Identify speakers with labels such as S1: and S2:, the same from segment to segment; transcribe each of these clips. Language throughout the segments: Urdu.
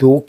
S1: 2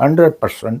S1: 100%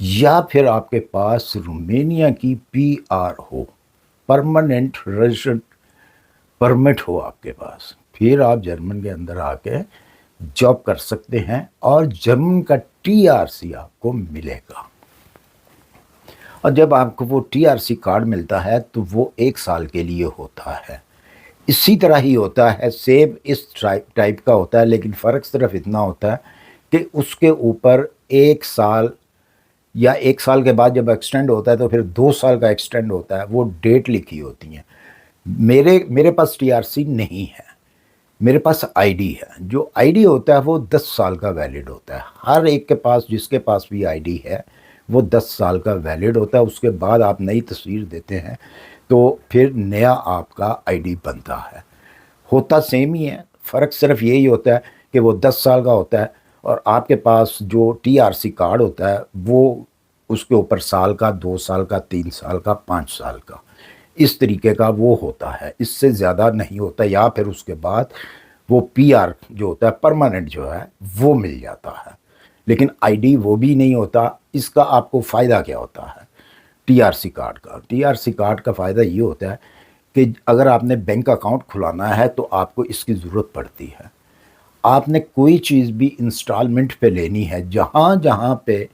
S1: یا پھر آپ کے پاس رومینیا کی پی آر ہو، پرماننٹ ریزیڈنٹ پرمٹ ہو آپ کے پاس، پھر آپ جرمن کے اندر آ کے جاب کر سکتے ہیں اور جرمن کا ٹی آر سی آپ کو ملے گا۔ اور جب آپ کو وہ ٹی آر سی کارڈ ملتا ہے تو وہ 1 سال کے لیے ہوتا ہے۔ اسی طرح ہی ہوتا ہے، سیم اس ٹائپ کا ہوتا ہے، لیکن فرق صرف اتنا ہوتا ہے کہ اس کے اوپر 1 سال یا 1 سال کے بعد جب ایکسٹینڈ ہوتا ہے تو پھر 2 سال کا ایکسٹینڈ ہوتا ہے، وہ ڈیٹ لکھی ہوتی ہیں۔ میرے پاس ٹی آر سی نہیں ہے، میرے پاس آئی ڈی ہے۔ جو آئی ڈی ہوتا ہے وہ 10 سال کا ویلڈ ہوتا ہے، ہر ایک کے پاس، جس کے پاس بھی آئی ڈی ہے وہ 10 سال کا ویلڈ ہوتا ہے۔ اس کے بعد آپ نئی تصویر دیتے ہیں تو پھر نیا آپ کا آئی ڈی بنتا ہے۔ ہوتا سیم ہی ہے، فرق صرف یہی ہوتا ہے کہ وہ 10 سال کا ہوتا ہے اور آپ کے پاس جو ٹی آر سی کارڈ ہوتا ہے وہ اس کے اوپر سال کا، 2 سال کا، 3 سال کا، 5 سال کا، اس طریقے کا وہ ہوتا ہے، اس سے زیادہ نہیں ہوتا۔ یا پھر اس کے بعد وہ پی آر جو ہوتا ہے پرماننٹ جو ہے وہ مل جاتا ہے، لیکن آئی ڈی وہ بھی نہیں ہوتا۔ اس کا آپ کو فائدہ کیا ہوتا ہے ٹی آر سی کارڈ کا؟ ٹی آر سی کارڈ کا فائدہ یہ ہوتا ہے کہ اگر آپ نے بینک اکاؤنٹ کھلانا ہے تو آپ کو اس کی ضرورت پڑتی ہے۔ آپ نے کوئی چیز بھی انسٹالمنٹ پہ لینی ہے، جہاں جہاں پہ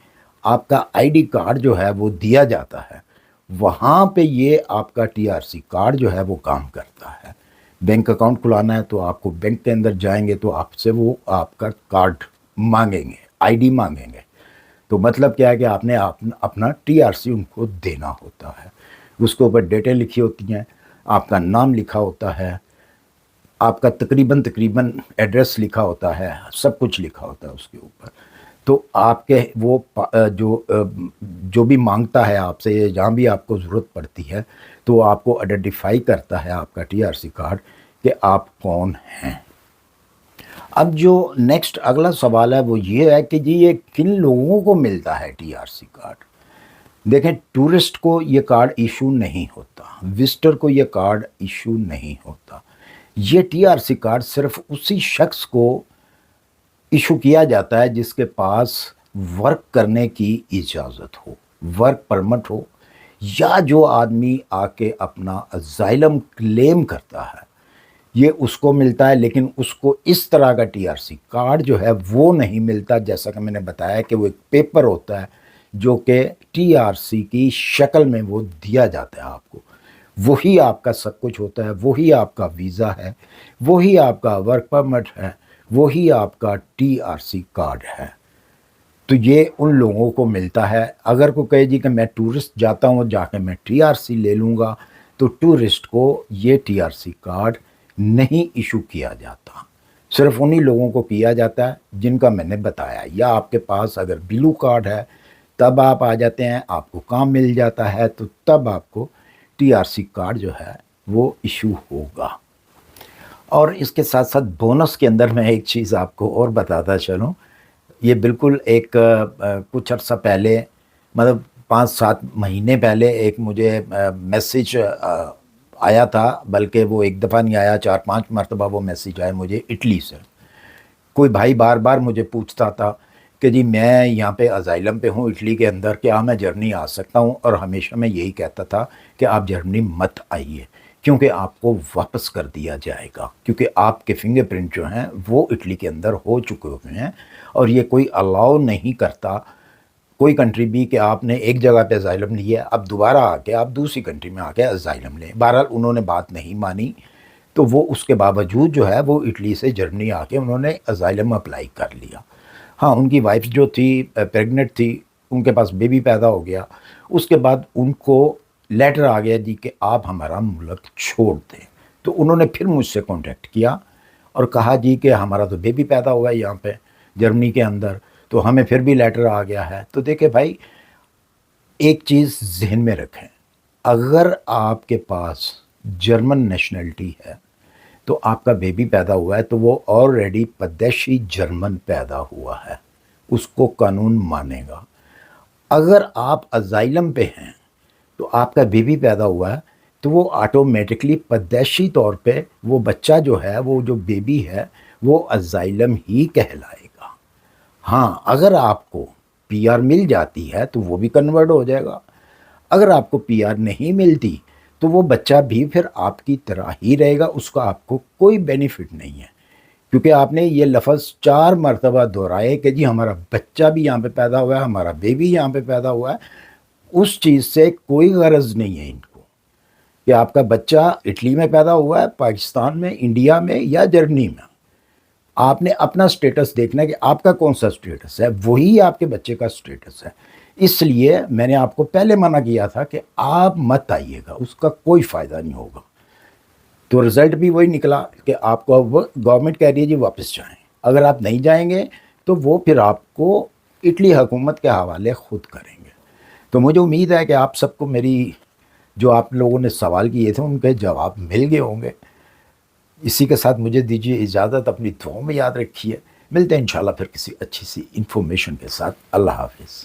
S1: آپ کا آئی ڈی کارڈ جو ہے وہ دیا جاتا ہے، وہاں پہ یہ آپ کا ٹی آر سی کارڈ جو ہے وہ کام کرتا ہے۔ بینک اکاؤنٹ کھلانا ہے تو آپ کو بینک کے اندر جائیں گے تو آپ سے وہ آپ کا کارڈ مانگیں گے، آئی ڈی مانگیں گے، تو مطلب کیا ہے کہ آپ نے اپنا ٹی آر سی ان کو دینا ہوتا ہے۔ اس کے اوپر ڈیٹیں لکھی ہوتی ہیں، آپ کا نام لکھا ہوتا ہے، آپ کا تقریباً ایڈریس لکھا ہوتا ہے، سب کچھ لکھا ہوتا ہے اس کے اوپر۔ تو آپ کے وہ جو بھی مانگتا ہے آپ سے، جہاں بھی آپ کو ضرورت پڑتی ہے تو آپ کو آئیڈینٹیفائی کرتا ہے آپ کا ٹی آر سی کارڈ کہ آپ کون ہیں۔ اب جو نیکسٹ اگلا سوال ہے وہ یہ ہے کہ جی یہ کن لوگوں کو ملتا ہے ٹی آر سی کارڈ؟ دیکھیں، ٹورسٹ کو یہ کارڈ ایشو نہیں ہوتا، وزٹر کو یہ کارڈ ایشو نہیں ہوتا۔ یہ ٹی آر سی کارڈ صرف اسی شخص کو ایشو کیا جاتا ہے جس کے پاس ورک کرنے کی اجازت ہو، ورک پرمٹ ہو، یا جو آدمی آ کے اپنا اسائلم کلیم کرتا ہے یہ اس کو ملتا ہے۔ لیکن اس کو اس طرح کا ٹی آر سی کارڈ جو ہے وہ نہیں ملتا، جیسا کہ میں نے بتایا کہ وہ ایک پیپر ہوتا ہے جو کہ ٹی آر سی کی شکل میں وہ دیا جاتا ہے آپ کو، وہی آپ کا سب کچھ ہوتا ہے، وہی آپ کا ویزا ہے، وہی آپ کا ورک پرمٹ ہے، وہی آپ کا ٹی آر سی کارڈ ہے۔ تو یہ ان لوگوں کو ملتا ہے۔ اگر کوئی کہے جی کہ میں ٹورسٹ جاتا ہوں، جا کے میں ٹی آر سی لے لوں گا، تو ٹورسٹ کو یہ ٹی آر سی کارڈ نہیں ایشو کیا جاتا، صرف انہی لوگوں کو کیا جاتا ہے جن کا میں نے بتایا۔ یا آپ کے پاس اگر بلو کارڈ ہے تب آپ آ جاتے ہیں، آپ کو کام مل جاتا ہے، تو تب آپ کو ٹی آر سی کارڈ جو ہے وہ ایشو ہوگا۔ اور اس کے ساتھ ساتھ بونس کے اندر میں ایک چیز آپ کو اور بتاتا چلوں، یہ بالکل ایک کچھ عرصہ پہلے، مطلب 5-7 مہینے پہلے ایک مجھے میسیج آیا تھا، بلکہ وہ ایک دفعہ نہیں آیا، 4-5 مرتبہ وہ میسیج آیا مجھے اٹلی سے۔ کوئی بھائی بار بار مجھے پوچھتا تھا کہ جی میں یہاں پہ اسائلم پہ ہوں اٹلی کے اندر، کیا میں جرمنی آ سکتا ہوں؟ اور ہمیشہ میں یہی کہتا تھا کہ آپ جرمنی مت آئیے، کیونکہ آپ کو واپس کر دیا جائے گا، کیونکہ آپ کے فنگر پرنٹ جو ہیں وہ اٹلی کے اندر ہو چکے ہوئے ہیں، اور یہ کوئی الاؤ نہیں کرتا کوئی کنٹری بھی کہ آپ نے ایک جگہ پہ اسائلم لیا ہے اب دوبارہ آ کے آپ دوسری کنٹری میں آ کے اسائلم لیں۔ بہرحال انہوں نے بات نہیں مانی، تو وہ اس کے باوجود جو ہے وہ اٹلی سے جرمنی آ کے انہوں نے اسائلم اپلائی کر لیا۔ ہاں، ان کی وائف جو تھی پریگننٹ تھی، ان کے پاس بیبی پیدا ہو گیا، اس کے بعد ان کو لیٹر آ گیا جی کہ آپ ہمارا ملک چھوڑ دیں۔ تو انہوں نے پھر مجھ سے کانٹیکٹ کیا اور کہا جی کہ ہمارا تو بیبی پیدا ہوا ہے یہاں پہ جرمنی کے اندر، تو ہمیں پھر بھی لیٹر آ گیا ہے۔ تو دیکھیں بھائی، ایک چیز ذہن میں رکھیں، اگر آپ کے پاس جرمن نیشنلٹی ہے تو آپ کا بیبی پیدا ہوا ہے تو وہ آلریڈی پدیشی جرمن پیدا ہوا ہے، اس کو قانون مانے گا۔ اگر آپ اسائلم پہ ہیں تو آپ کا بیبی پیدا ہوا ہے تو وہ آٹومیٹکلی پدیشی طور پہ وہ بچہ جو ہے، وہ جو بیبی ہے، وہ اسائلم ہی کہلائے گا۔ ہاں، اگر آپ کو پی آر مل جاتی ہے تو وہ بھی کنورٹ ہو جائے گا. اگر آپ کو پی آر نہیں ملتی تو وہ بچہ بھی پھر آپ کی طرح ہی رہے گا، اس کا آپ کو کوئی بینیفٹ نہیں ہے، کیونکہ آپ نے یہ لفظ 4 مرتبہ دہرائے کہ جی ہمارا بچہ بھی یہاں پہ پیدا ہوا ہے، ہمارا بیبی یہاں پہ پیدا ہوا ہے. اس چیز سے کوئی غرض نہیں ہے ان کو کہ آپ کا بچہ اٹلی میں پیدا ہوا ہے، پاکستان میں، انڈیا میں یا جرمنی میں. آپ نے اپنا سٹیٹس دیکھنا ہے کہ آپ کا کون سا سٹیٹس ہے، وہی آپ کے بچے کا سٹیٹس ہے. اس لیے میں نے آپ کو پہلے منع کیا تھا کہ آپ مت آئیے گا، اس کا کوئی فائدہ نہیں ہوگا. تو رزلٹ بھی وہی نکلا کہ آپ کو گورنمنٹ کہہ رہی ہے جی واپس جائیں. اگر آپ نہیں جائیں گے تو وہ پھر آپ کو اٹلی حکومت کے حوالے خود کریں گے. تو مجھے امید ہے کہ آپ سب کو میری جو آپ لوگوں نے سوال کیے تھے ان کے جواب مل گئے ہوں گے. اسی کے ساتھ مجھے دیجیے اجازت، اپنی دعاؤں میں یاد رکھیے. ملتے ہیں انشاءاللہ پھر کسی اچھی سی انفارمیشن کے ساتھ. اللہ حافظ.